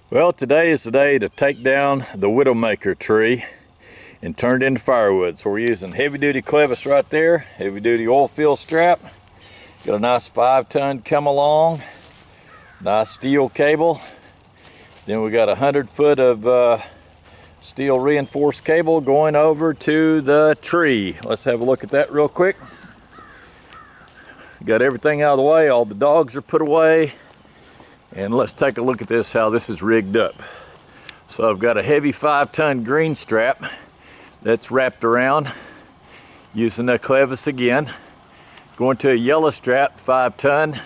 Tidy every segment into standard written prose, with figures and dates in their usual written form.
Well, today is the day to take down the Widowmaker tree and turn it into firewood. So we're using heavy duty clevis right there, heavy duty oil fill strap. Got a nice 5-ton come along, nice steel cable. Then we got 100 foot of steel reinforced cable going over to the tree. Let's have a look at that real quick. Got everything out of the way, all the dogs are put away. And let's take a look at this, how this is rigged up. So I've got a heavy 5-ton green strap that's wrapped around using the clevis again. Going to a yellow strap, 5-ton,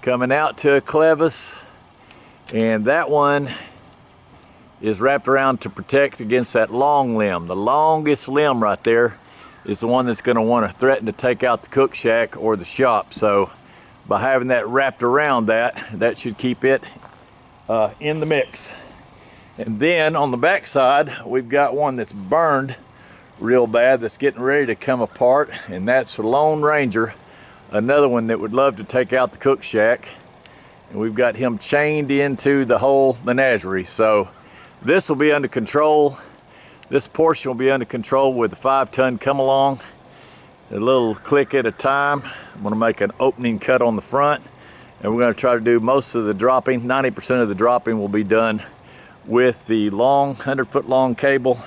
coming out to a clevis. And that one is wrapped around to protect against that long limb. The longest limb right there is the one that's going to want to threaten to take out the cook shack or the shop. So by having that wrapped around that should keep it in the mix. And then on the back side, we've got one that's burned real bad that's getting ready to come apart, and that's the Lone Ranger, another one that would love to take out the cook shack. And we've got him chained into the whole menagerie. So this will be under control. This portion will be under control with the 5-ton come along. A little click at a time. I'm going to make an opening cut on the front, and we're going to try to do most of the dropping. 90% of the dropping will be done with the long 100-foot long cable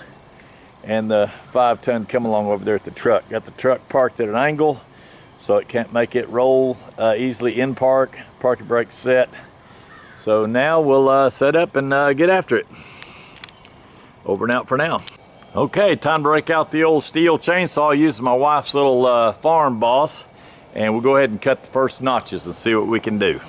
and the 5-ton come along over there at the truck. Got the truck parked at an angle so it can't make it roll easily in park. Parking brake set. So now we'll set up and get after it. Over and out for now. Okay, time to break out the old steel chainsaw using my wife's little farm boss, and we'll go ahead and cut the first notches and see what we can do.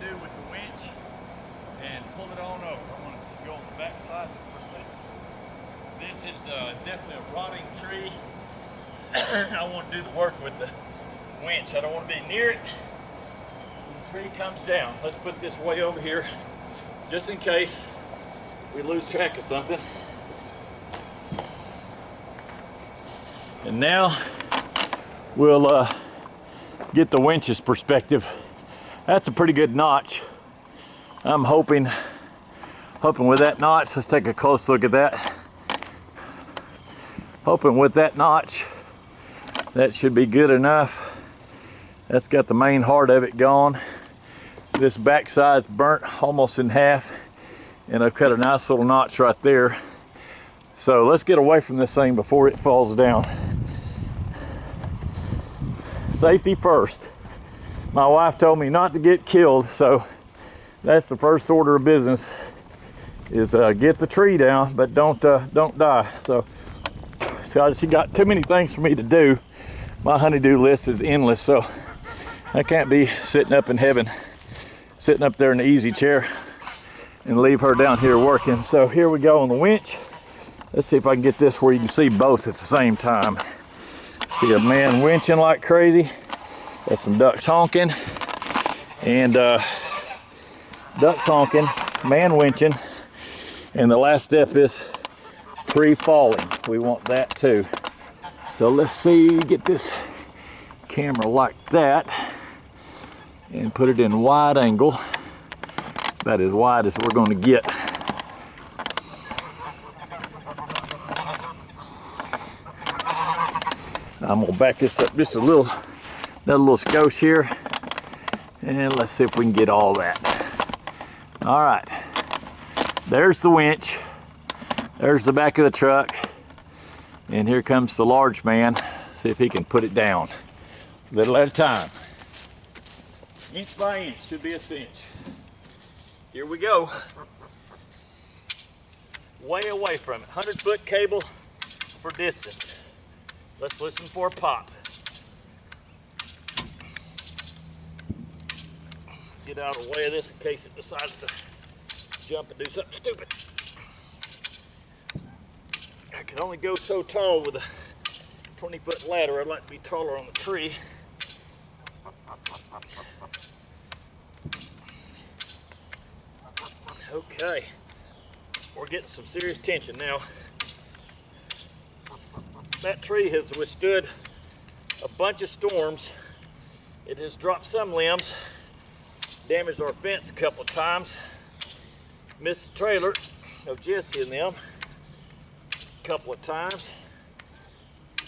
do with the winch and pull it on over. I'm going to go on the back side for a second. This is definitely a rotting tree. I want to do the work with the winch. I don't want to be near it when the tree comes down. Let's put this way over here just in case we lose track of something. And now we'll get the winch's perspective. That's a pretty good notch. I'm hoping with that notch, let's take a close look at that. Hoping with that notch, that should be good enough. That's got the main heart of it gone. This back side's burnt almost in half, and I've cut a nice little notch right there. So let's get away from this thing before it falls down. Safety first. My wife told me not to get killed, so that's the first order of business, is get the tree down, but don't die. So she got too many things for me to do. My honey-do list is endless, so I can't be sitting up in heaven, sitting up there in the easy chair and leave her down here working. So here we go on the winch. Let's see if I can get this where you can see both at the same time. See a man winching like crazy. Got some ducks honking, and ducks honking, man winching, and the last step is tree falling. We want that too. So let's see, get this camera like that and put it in wide angle. About as wide as we're going to get. I'm gonna back this up just a little, another little skosh here, and let's see if we can get all that. All right, there's the winch, there's the back of the truck, and here comes the large man. See if he can put it down, a little at a time. Inch by inch, should be a cinch. Here we go. Way away from it, 100-foot cable for distance. Let's listen for a pop. Get out of the way of this in case it decides to jump and do something stupid. I can only go so tall with a 20-foot ladder. I'd like to be taller on the tree. Okay, we're getting some serious tension now. That tree has withstood a bunch of storms. It has dropped some limbs, damaged our fence a couple of times, missed the trailer of Jesse and them a couple of times.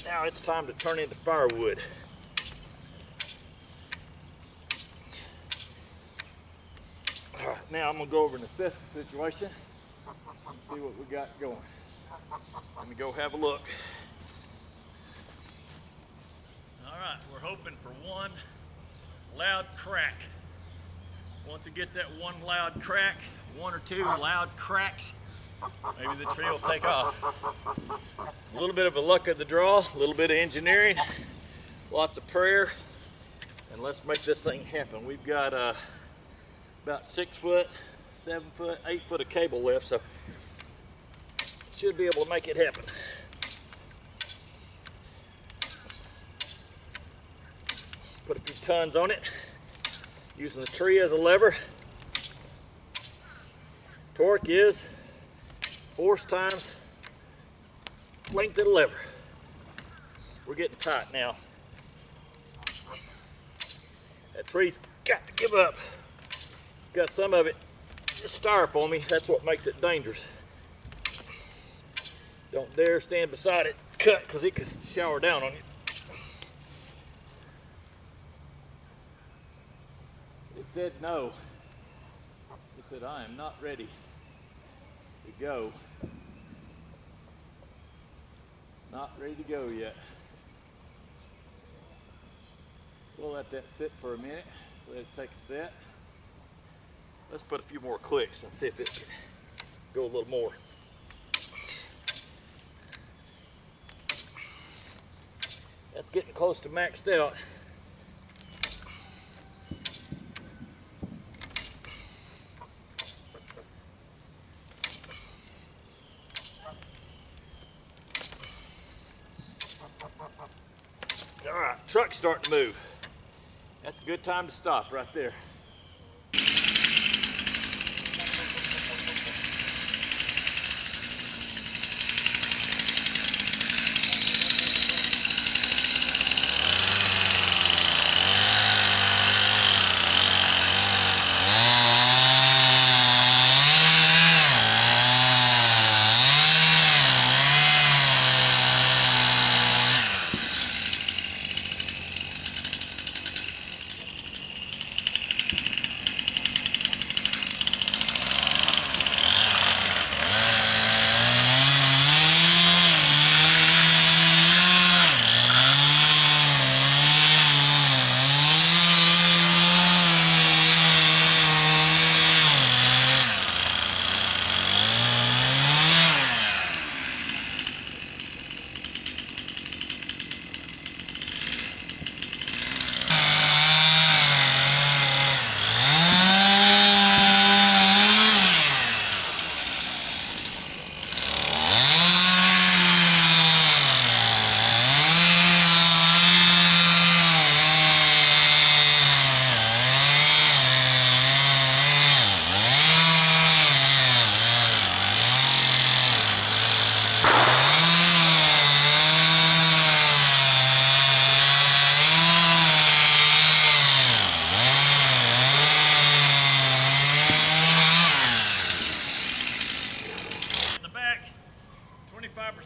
Now it's time to turn into firewood. All right, now I'm gonna go over and assess the situation and see what we got going. Let me go have a look. All right, we're hoping for one loud crack. Once we get that one loud crack, one or two loud cracks, maybe the tree will take off. A little bit of a luck of the draw, a little bit of engineering, lots of prayer, and let's make this thing happen. We've got about 6 foot, 7 foot, 8 foot of cable left, so should be able to make it happen. Put a few tons on it, using the tree as a lever. Torque is force times length of the lever. We're getting tight now. That tree's got to give up. Got some of it just styrofoam me. That's what makes it dangerous. Don't dare stand beside it, cut, because it could shower down on you. It said no. It said, I am not ready to go. Not ready to go yet. We'll let that sit for a minute. Let it take a set. Let's put a few more clicks and see if it can go a little more. That's getting close to maxed out. truck's starting to move. That's a good time to stop right there.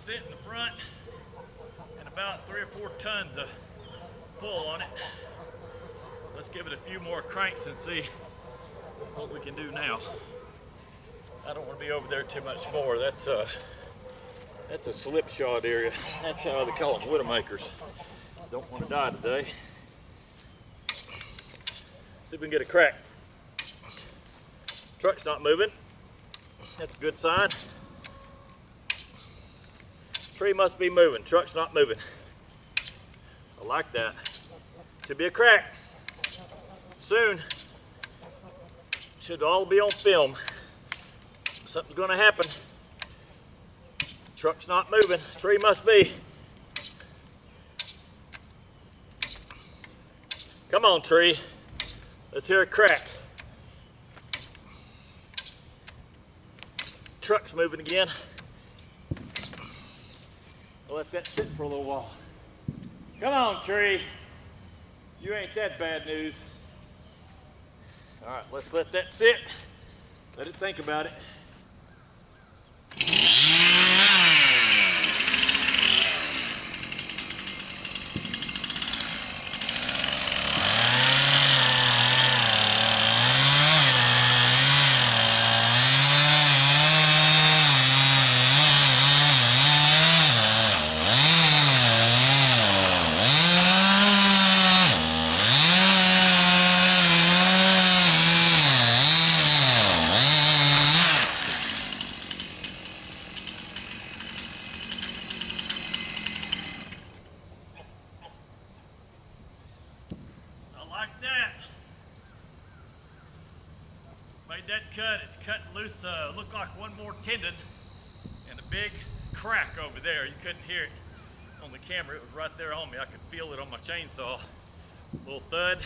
In the front and about 3 or 4 tons of pull on it. Let's give it a few more cranks and see what we can do now. I don't want to be over there too much more. That's a slipshod area. That's how they call them, widowmakers. Don't want to die today. See if we can get a crack. Truck's not moving. That's a good sign. Tree must be moving, truck's not moving. I like that. Should be a crack. Soon. Should all be on film. Something's gonna happen. Truck's not moving, tree must be. Come on, tree. Let's hear a crack. Truck's moving again. I'll let that sit for a little while. Come on, tree. You ain't that bad news. All right, let's let that sit. Let it think about it. Made that cut, it's cutting loose, looked like one more tendon and a big crack over there. You couldn't hear it on the camera, it was right there on me. I could feel it on my chainsaw. A little thud.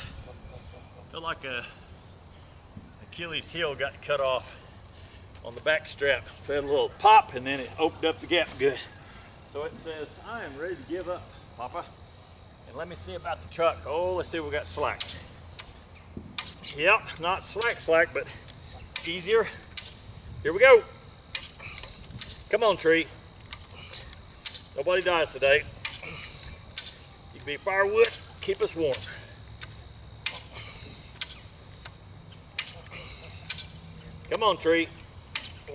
Felt like a Achilles heel got cut off on the back strap. Felt a little pop and then it opened up the gap good. So it says, I am ready to give up, Papa. And let me see about the truck. Oh, let's see if we got slack. Yep, not slack, but easier. Here we go. Come on, tree. Nobody dies today. You can be firewood, keep us warm. Come on, tree.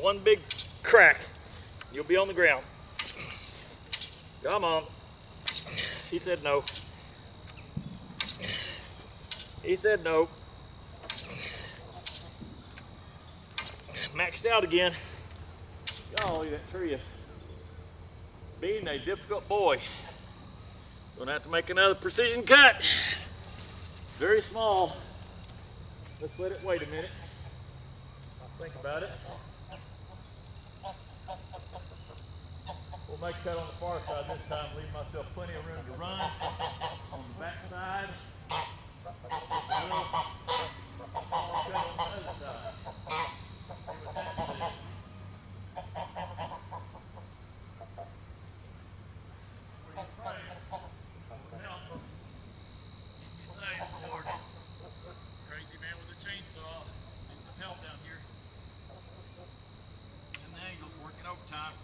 One big crack, you'll be on the ground. Come on. He said no. He said no. Maxed out again. Golly, that tree is being a difficult boy. Gonna have to make another precision cut. Very small. Let's let it wait a minute. Think about it. We'll may cut on the far side this time, leave myself plenty of room to run on the back side. We'll cut on the other side. See what that says. We pray. Help. Keep me safe, Lord. Crazy man with a chainsaw. Need some help down here. And the angle's working overtime.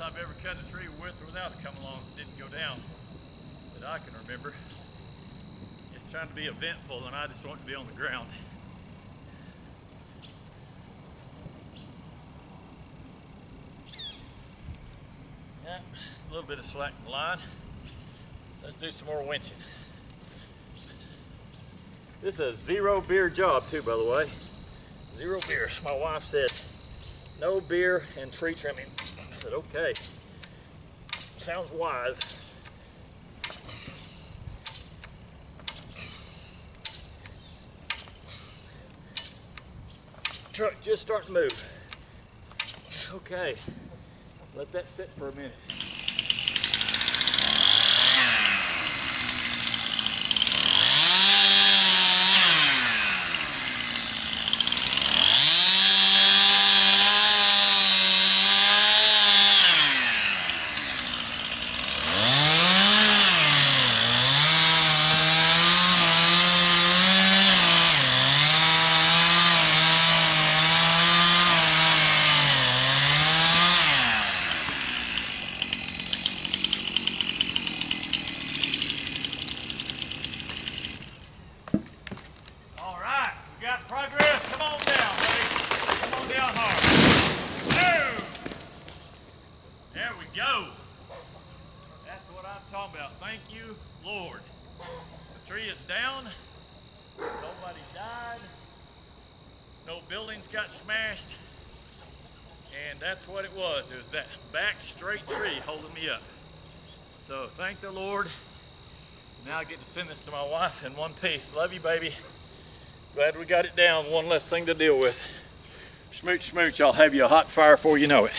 I've ever cut a tree with or without it come along that didn't go down that I can remember. It's trying to be eventful and I just want to be on the ground. Yeah, a little bit of slack in the line. Let's do some more winching. This is a zero beer job too, by the way. Zero beers. My wife said no beer and tree trimming. I said, okay, sounds wise. Truck just starting to move. Okay, let that sit for a minute. Progress, come on down, buddy. Come on down hard. Boom! There we go. That's what I'm talking about. Thank you, Lord. The tree is down. Nobody died. No buildings got smashed. And that's what it was. It was that back straight tree holding me up. So thank the Lord. Now I get to send this to my wife in one piece. Love you, baby. Glad we got it down. One less thing to deal with. Smooch, smooch. I'll have you a hot fire before you know it.